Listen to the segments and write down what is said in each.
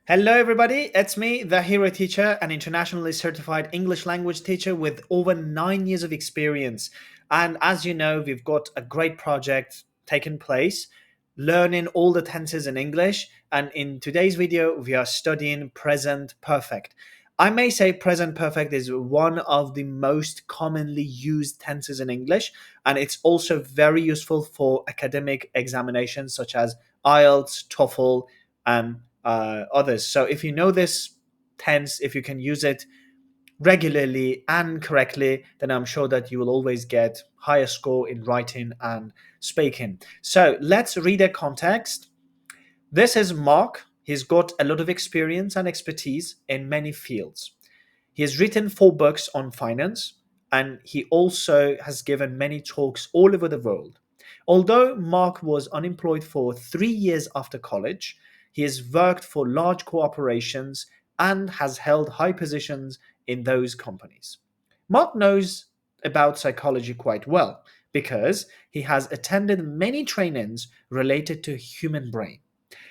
Hello, everybody. It's me, the Hero Teacher, an internationally certified English language teacher with over 9 years of experience. And as you know, we've got a great project taking place, learning all the tenses in English. And in today's video, we are studying present perfect. I may say present perfect is one of the most commonly used tenses in English, and it's also very useful for academic examinations such as IELTS, TOEFL, and others. So if you know this tense, if you can use it regularly and correctly, then I'm sure that you will always get higher score in writing and speaking. So let's read the context. This is Mark. He's got a lot of experience and expertise in many fields. He has written 4 books on finance, and he also has given many talks all over the world. Although Mark was unemployed for 3 years after college, he has worked for large corporations and has held high positions in those companies. Mark knows about psychology quite well because he has attended many trainings related to human brain.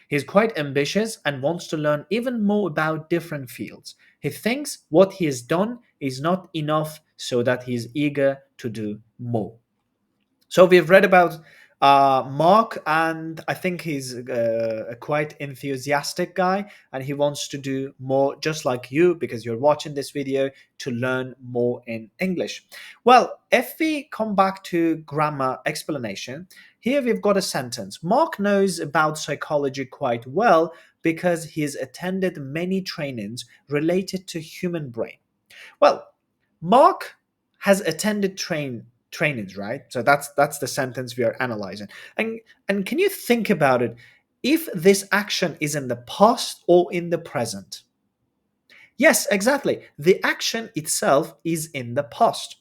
He's quite ambitious and wants to learn even more about different fields. He thinks what he has done is not enough, so that he is eager to do more. So we've read about Mark, and I think he's a quite enthusiastic guy, and he wants to do more, just like you, because you're watching this video to learn more in English. Well, if we come back to grammar explanation, here we've got a sentence. Mark knows about psychology quite well because he's attended many trainings related to human brain. Well, Mark has attended trainings, right? So that's the sentence we are analyzing. And can you think about it? If this action is in the past or in the present? Yes, exactly. The action itself is in the past.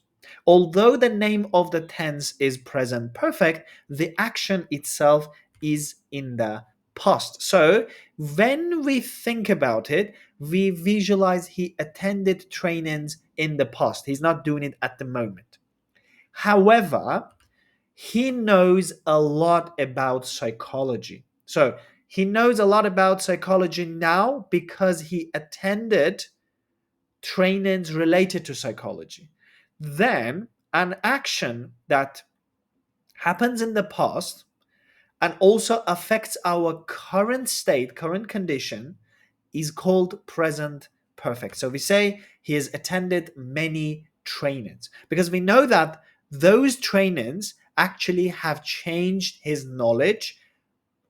Although the name of the tense is present perfect, the action itself is in the past. So when we think about it, we visualize he attended trainings in the past. He's not doing it at the moment. However, he knows a lot about psychology. So he knows a lot about psychology now because he attended trainings related to psychology. Then an action that happens in the past and also affects our current state, current condition, is called present perfect. So we say he has attended many trainings because we know that those trainings actually have changed his knowledge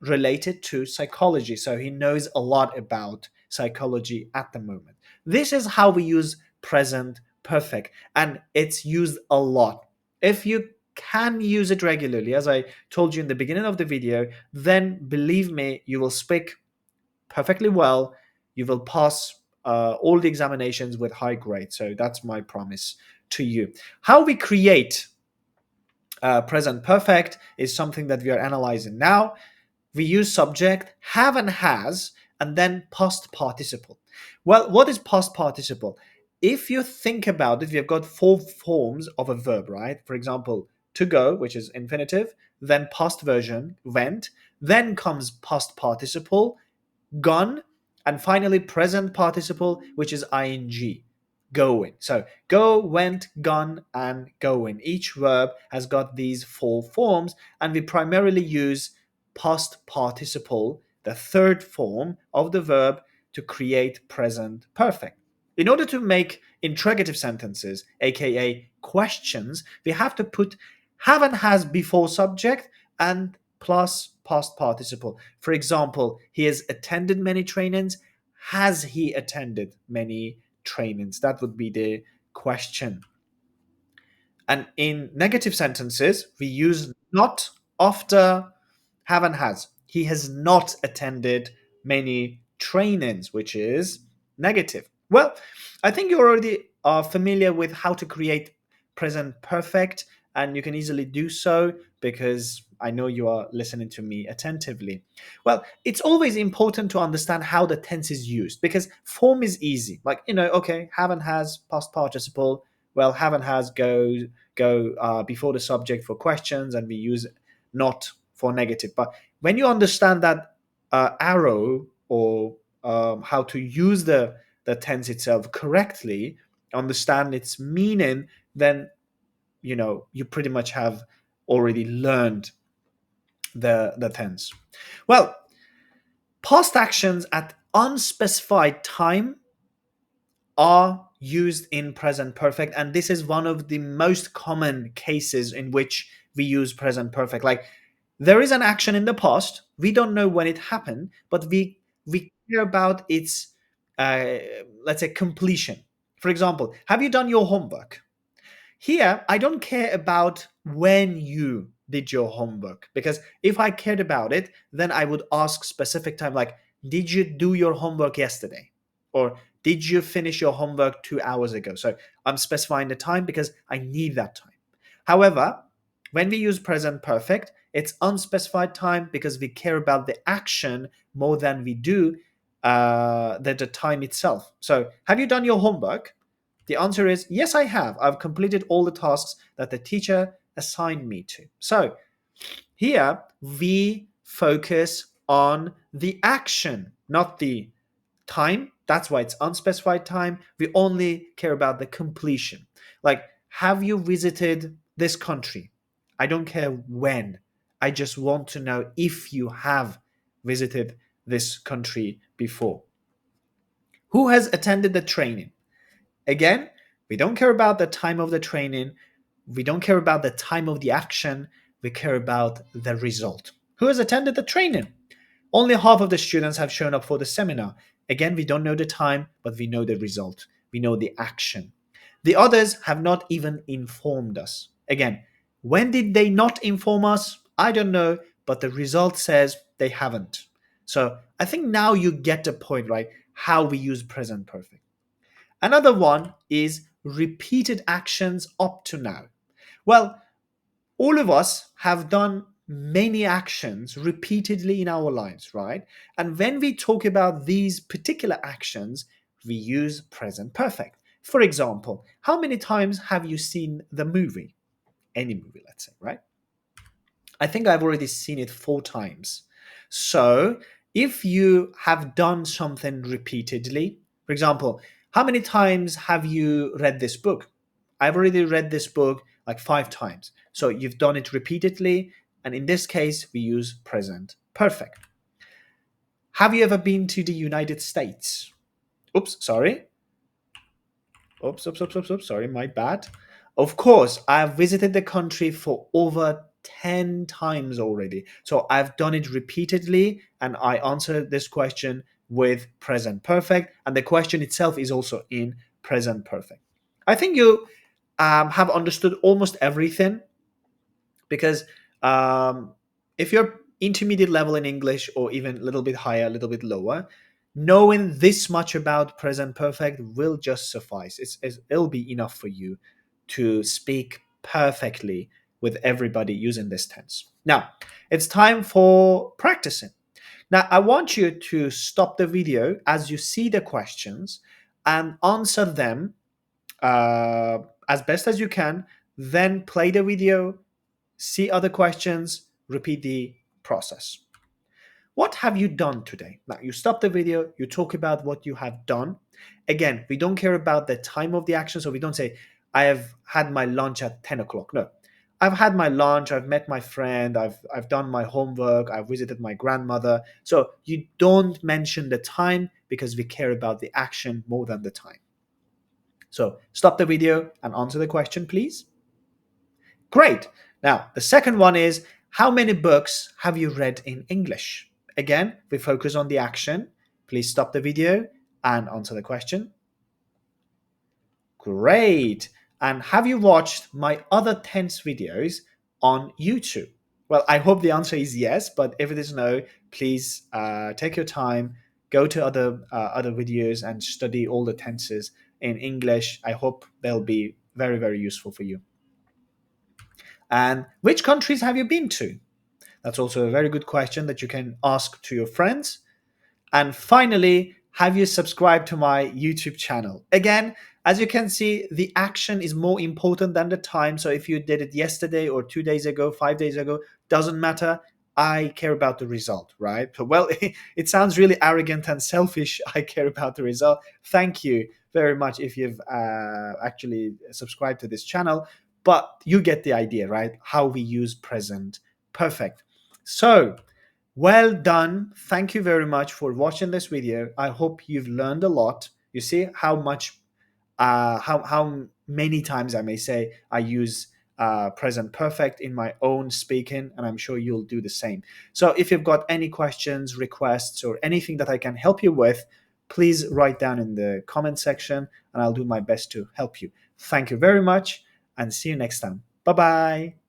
related to psychology. So he knows a lot about psychology at the moment. This is how we use present perfect, and it's used a lot. If you can use it regularly, as I told you in the beginning of the video, then believe me, you will speak perfectly well. You will pass all the examinations with high grades. So that's my promise to you. How we create present perfect is something that we are analyzing now. We use subject, have and has, and then past participle. Well, what is past participle? If you think about it, we have got 4 forms of a verb, right? For example, to go, which is infinitive, then past version, went, then comes past participle, gone, and finally present participle, which is ing, going. So go, went, gone, and going. Each verb has got these 4 forms, and we primarily use past participle, the third form of the verb, to create present perfect. In order to make interrogative sentences, aka questions, we have to put have and has before subject and plus past participle. For example, he has attended many trainings. Has he attended many trainings? That would be the question. And in negative sentences, we use not after have and has. He has not attended many trainings, which is negative. Well, I think you already are familiar with how to create present perfect, and you can easily do so because I know you are listening to me attentively. Well, it's always important to understand how the tense is used because form is easy. Like, okay, have and has, past participle. Well, have and has go before the subject for questions, and we use not for negative. But when you understand that arrow or how to use the tense itself correctly, understand its meaning, then you pretty much have already learned the tense. Well, past actions at unspecified time are used in present perfect, and this is one of the most common cases in which we use present perfect. Like, there is an action in the past, we don't know when it happened, but we care about its uh, let's say completion. For example, have you done your homework? Here, I don't care about when you did your homework, because if I cared about it, then I would ask specific time, like, did you do your homework yesterday? Or did you finish your homework 2 hours ago? So I'm specifying the time because I need that time. However, when we use present perfect, it's unspecified time because we care about the action more than we do the time itself. So, have you done your homework? The answer is yes, I have. I've completed all the tasks that the teacher assigned me to. So here we focus on the action, not the time. That's why it's unspecified time. We only care about the completion. Like, have you visited this country? I don't care when. I just want to know if you have visited this country before. Who has attended the training? Again, we don't care about the time of the training. We don't care about the time of the action. We care about the result. Who has attended the training? Only half of the students have shown up for the seminar. Again, we don't know the time, but we know the result. We know the action. The others have not even informed us. Again, when did they not inform us? I don't know, but the result says they haven't. So I think now you get the point, right? How we use present perfect. Another one is repeated actions up to now. Well, all of us have done many actions repeatedly in our lives, right? And when we talk about these particular actions, we use present perfect. For example, how many times have you seen the movie? Any movie, let's say, right? I think I've already seen it 4 times. So if you have done something repeatedly, for example, how many times have you read this book? I've already read this book like 5 times. So you've done it repeatedly. And in this case, we use present perfect. Have you ever been to the United States? Oops, sorry. Oops, sorry, my bad. Of course, I've visited the country for over 10 times already. So I've done it repeatedly and I answered this question with present perfect. And the question itself is also in present perfect. I think you have understood almost everything because um, if you're intermediate level in English or even a little bit higher, a little bit lower, knowing this much about present perfect will just suffice. It'll be enough for you to speak perfectly with everybody using this tense. Now, it's time for practicing. Now, I want you to stop the video as you see the questions and answer them uh, as best as you can. Then play the video, see other questions, repeat the process. What have you done today? Now, you stop the video, you talk about what you have done. Again, we don't care about the time of the action, so we don't say, I have had my lunch at 10 o'clock. No. I've had my lunch, I've met my friend, I've done my homework, I've visited my grandmother. So you don't mention the time because we care about the action more than the time. So stop the video and answer the question, please. Great. Now, the second one is, how many books have you read in English? Again, we focus on the action. Please stop the video and answer the question. Great. And have you watched my other tense videos on YouTube? Well, I hope the answer is yes, but if it is no, please take your time, go to other videos and study all the tenses in English. I hope they'll be very, very useful for you. And which countries have you been to? That's also a very good question that you can ask to your friends. And finally, have you subscribed to my YouTube channel? Again, as you can see, the action is more important than the time. So if you did it yesterday or 2 days ago, 5 days ago, doesn't matter. I care about the result, right? So, well, it sounds really arrogant and selfish. I care about the result. Thank you very much if you've actually subscribed to this channel, but you get the idea, right? How we use present perfect. So, well done. Thank you very much for watching this video. I hope you've learned a lot. You see how much, how many times I may say I use present perfect in my own speaking, and I'm sure you'll do the same. So if you've got any questions, requests, or anything that I can help you with, please write down in the comment section, and I'll do my best to help you. Thank you very much, and see you next time. Bye bye.